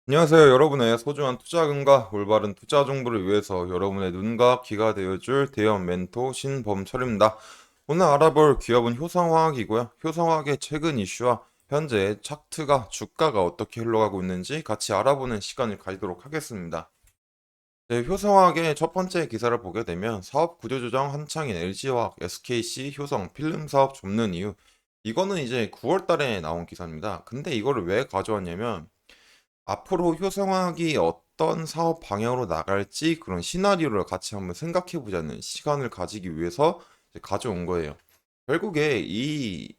안녕하세요. 여러분의 소중한 투자금과 올바른 투자 정보를 위해서 여러분의 눈과 귀가 되어줄 대형 멘토 신범철입니다. 오늘 알아볼 기업은 효성화학이고요. 효성화학의 최근 이슈와 현재 차트가 주가가 어떻게 흘러가고 있는지 같이 알아보는 시간을 가지도록 하겠습니다. 네, 효성화학의 첫 번째 기사를 보게 되면 사업 구조 조정 한창인 LG화학, SKC, 효성, 필름 사업 접는 이유. 이거는 이제 9월 달에 나온 기사입니다. 근데 이거를 왜 가져왔냐면 앞으로 효성화학이 어떤 사업 방향으로 나갈지 그런 시나리오를 같이 한번 생각해 보자는 시간을 가지기 위해서 이제 가져온 거예요. 결국에 이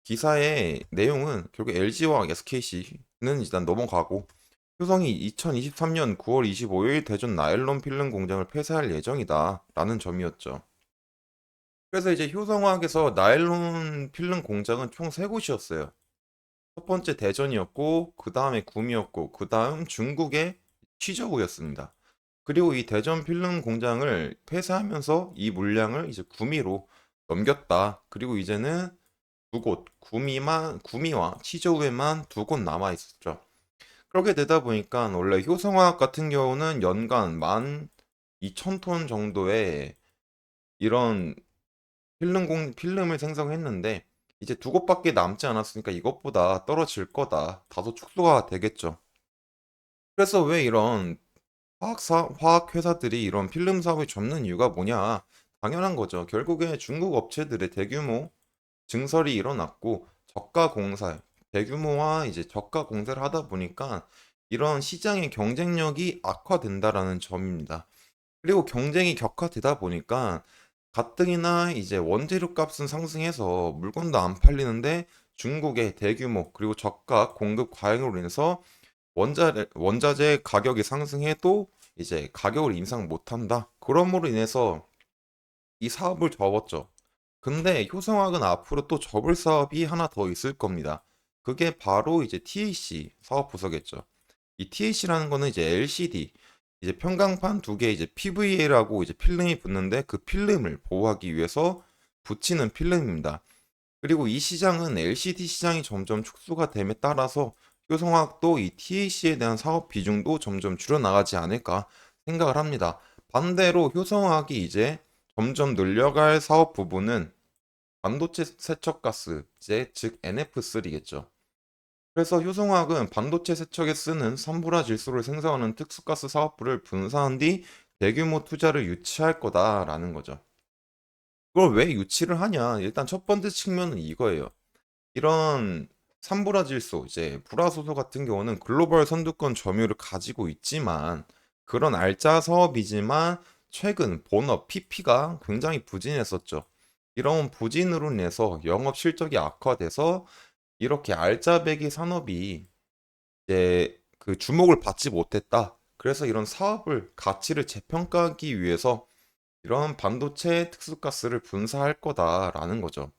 기사의 내용은 결국 LG와 SKC는 일단 넘어가고 효성이 2023년 9월 25일 대전 나일론 필름 공장을 폐쇄할 예정이다 라는 점이었죠. 그래서 이제 효성화학에서 나일론 필름 공장은 총 3곳이었어요. 첫 번째 대전이었고, 그 다음에 구미였고, 그 다음 중국의 취저우였습니다. 그리고 이 대전 필름 공장을 폐쇄하면서 이 물량을 이제 구미로 넘겼다. 그리고 이제는 두 곳, 구미와 취저우에만 두 곳 남아 있었죠. 그렇게 되다 보니까 원래 효성화학 같은 경우는 연간 12,000톤 정도의 이런 필름을 생성했는데 이제 두 곳밖에 남지 않았으니까 이것보다 떨어질 거다. 다소 축소가 되겠죠. 그래서 왜 이런 화학 회사들이 이런 필름 사업을 접는 이유가 뭐냐? 당연한 거죠. 결국에 중국 업체들의 대규모 증설이 일어났고 저가 공사, 대규모화 이제 저가 공사를 하다 보니까 이런 시장의 경쟁력이 악화된다라는 점입니다. 그리고 경쟁이 격화되다 보니까 가뜩이나 이제 원재료 값은 상승해서 물건도 안 팔리는데 중국의 대규모 그리고 저가 공급 과잉으로 인해서 원자재 가격이 상승해도 이제 가격을 인상 못한다. 그러므로 인해서 이 사업을 접었죠. 근데 효성학은 앞으로 또 접을 사업이 하나 더 있을 겁니다. 그게 바로 이제 TAC 사업 부서겠죠. 이 TAC라는 거는 이제 LCD, 이제 평강판 두 개 이제 PVA라고 이제 필름이 붙는데 그 필름을 보호하기 위해서 붙이는 필름입니다. 그리고 이 시장은 LCD 시장이 점점 축소가 됨에 따라서 효성화학도 이 TAC에 대한 사업 비중도 점점 줄여나가지 않을까 생각을 합니다. 반대로 효성화학이 이제 점점 늘려갈 사업 부분은 반도체 세척가스, 즉 NF3겠죠. 그래서 효성화학은 반도체 세척에 쓰는 산불화 질소를 생성하는 특수가스 사업부를 분사한 뒤 대규모 투자를 유치할 거다라는 거죠. 그걸 왜 유치를 하냐? 일단 첫 번째 측면은 이거예요. 이런 산불화 질소, 이제 불화소소 같은 경우는 글로벌 선두권 점유율을 가지고 있지만 그런 알짜 사업이지만 최근 본업 PP가 굉장히 부진했었죠. 이런 부진으로 인해서 영업 실적이 악화돼서 이렇게 알짜배기 산업이 이제 그 주목을 받지 못했다. 그래서 이런 사업을 가치를 재평가하기 위해서 이런 반도체 특수가스를 분사할 거다라는 거죠.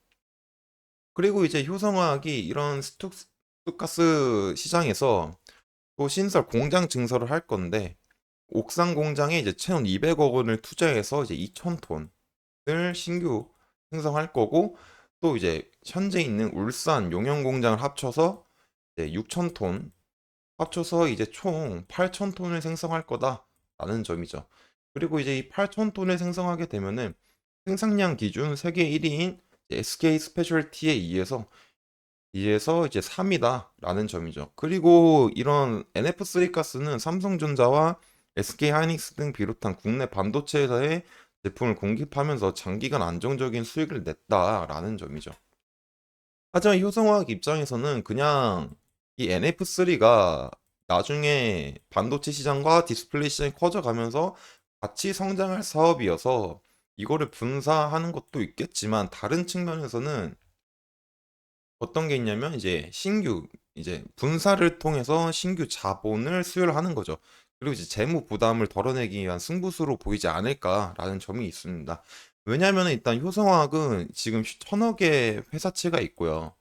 그리고 이제 효성화학이 이런 스투가스 시장에서 또 신설 공장 증설을 할 건데 옥상 공장에 이제 1,200억 원을 투자해서 이제 2,000톤을 신규 생성할 거고 또 이제 현재 있는 울산 용영 공장을 합쳐서 이제 6,000톤 합쳐서 이제 총 8,000톤을 생성할 거다라는 점이죠. 그리고 이제 이 8,000톤을 생성하게 되면은 생산량 기준 세계 1위인 SK 스페셜티에 의해서 이제 3위다라는 점이죠. 그리고 이런 NF3 가스는 삼성전자와 SK 하이닉스 등 비롯한 국내 반도체 회사의 제품을 공급하면서 장기간 안정적인 수익을 냈다라는 점이죠. 하지만 효성화학 입장에서는 그냥 이 NF3가 나중에 반도체 시장과 디스플레이 시장이 커져가면서 같이 성장할 사업이어서 이거를 분사하는 것도 있겠지만 다른 측면에서는 어떤 게 있냐면 이제 신규 이제 분사를 통해서 신규 자본을 수혈하는 거죠. 그리고 이제 재무 부담을 덜어내기 위한 승부수로 보이지 않을까라는 점이 있습니다. 왜냐하면 일단 효성화학은 지금 1,000억의 회사채가 있고요.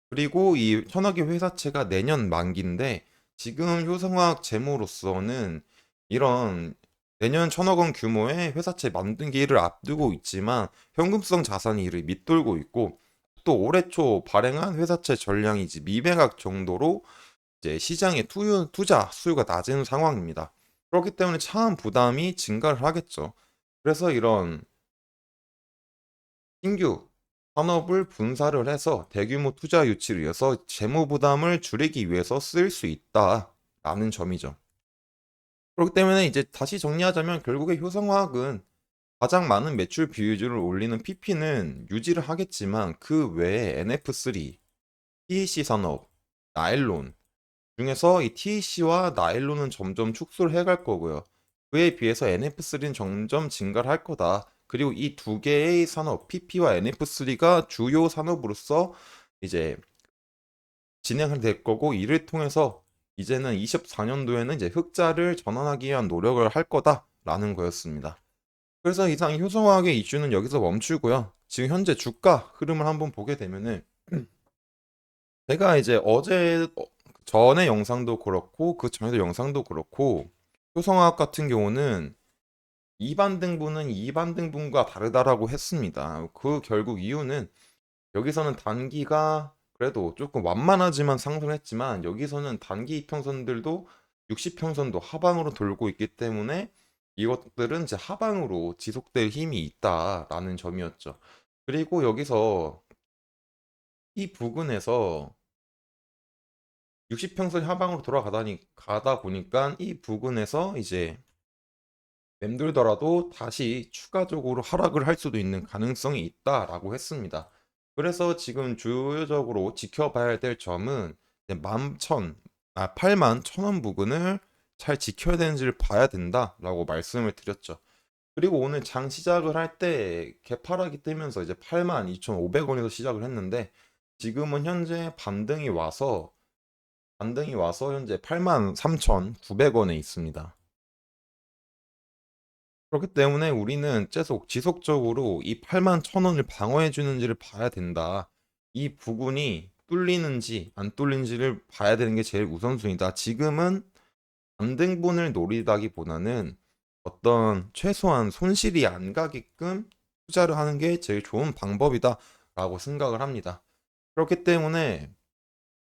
그리고 이 1,000억의 회사채가 내년 만기인데 지금 효성화학 재무로서는 이런 내년 1,000억 원 규모의 회사채 만들기를 앞두고 있지만 현금성 자산이 이를 밑돌고 있고 또 올해 초 발행한 회사채 전량이 이제 미매각 정도로 이제 시장의 투자 수요가 낮은 상황입니다. 그렇기 때문에 차안 부담이 증가를 하겠죠. 그래서 이런 신규 산업을 분사를 해서 대규모 투자 유치를 위해서 재무 부담을 줄이기 위해서 쓸 수 있다라는 점이죠. 그렇기 때문에 이제 다시 정리하자면 결국에 효성화학은 가장 많은 매출 비율을 올리는 PP는 유지를 하겠지만 그 외에 NF3, TEC 산업, 나일론 중에서 이 TEC와 나일론은 점점 축소를 해갈 거고요. 그에 비해서 NF3는 점점 증가를 할 거다. 그리고 이 두 개의 산업, PP와 NF3가 주요 산업으로서 이제 진행을 될 거고, 이를 통해서 이제는 24년도에는 이제 흑자를 전환하기 위한 노력을 할 거다라는 거였습니다. 그래서 이상 효성화학의 이슈는 여기서 멈추고요. 지금 현재 주가 흐름을 한번 보게 되면은 제가 이제 어제 전에 영상도 그렇고 그 전에도 영상도 그렇고 효성화학 같은 경우는 2반등분은 2반등분과 다르다라고 했습니다. 그 결국 이유는 여기서는 단기가 그래도 조금 완만하지만 상승했지만 여기서는 단기 이평선들도 60평선도 하방으로 돌고 있기 때문에 이것들은 이제 하방으로 지속될 힘이 있다라는 점이었죠. 그리고 여기서 이 부근에서 60평선 하방으로 가다 보니까 이 부근에서 이제 맴돌더라도 다시 추가적으로 하락을 할 수도 있는 가능성이 있다라고 했습니다. 그래서 지금 주요적으로 지켜봐야 될 점은 8만 1,000원 부근을 잘 지켜야 되는지를 봐야 된다라고 말씀을 드렸죠. 그리고 오늘 장 시작을 할 때 개파락이 뜨면서 이제 8만 2,500원에서 시작을 했는데 지금은 현재 반등이 와서 현재 8만 3,900원에 있습니다. 그렇기 때문에 우리는 계속 지속적으로 이 8만 1,000원을 방어해 주는지를 봐야 된다. 이 부분이 뚫리는지 안 뚫리는지를 봐야 되는 게 제일 우선순위다. 지금은 반등분을 노리다기보다는 어떤 최소한 손실이 안 가게끔 투자를 하는 게 제일 좋은 방법이다라고 생각을 합니다. 그렇기 때문에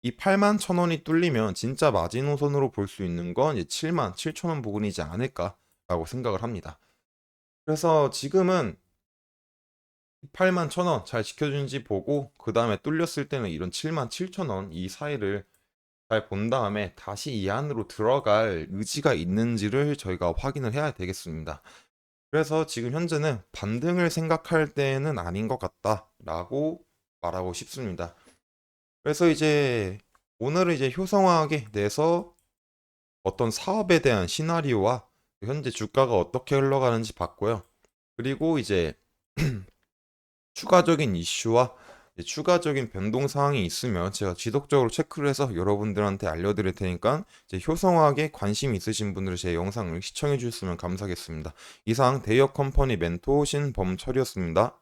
이 8만 1,000원이 뚫리면 진짜 마지노선으로 볼 수 있는 건 이제 7만 7,000원 부분이지 않을까라고 생각을 합니다. 그래서 지금은 8만 1,000원 잘 지켜주는지 보고 그 다음에 뚫렸을 때는 이런 7만 7,000원 이 사이를 잘 본 다음에 다시 이 안으로 들어갈 의지가 있는지를 저희가 확인을 해야 되겠습니다. 그래서 지금 현재는 반등을 생각할 때는 아닌 것 같다라고 말하고 싶습니다. 그래서 이제 오늘은 이제 효성화학에 대해서 어떤 사업에 대한 시나리오와 현재 주가가 어떻게 흘러가는지 봤고요. 그리고 이제 추가적인 이슈와 추가적인 변동 사항이 있으면 제가 지속적으로 체크를 해서 여러분들한테 알려드릴 테니까 이제 효성화학에 관심 있으신 분들은 제 영상을 시청해 주셨으면 감사하겠습니다. 이상 대기업 컴퍼니 멘토 신범철이었습니다.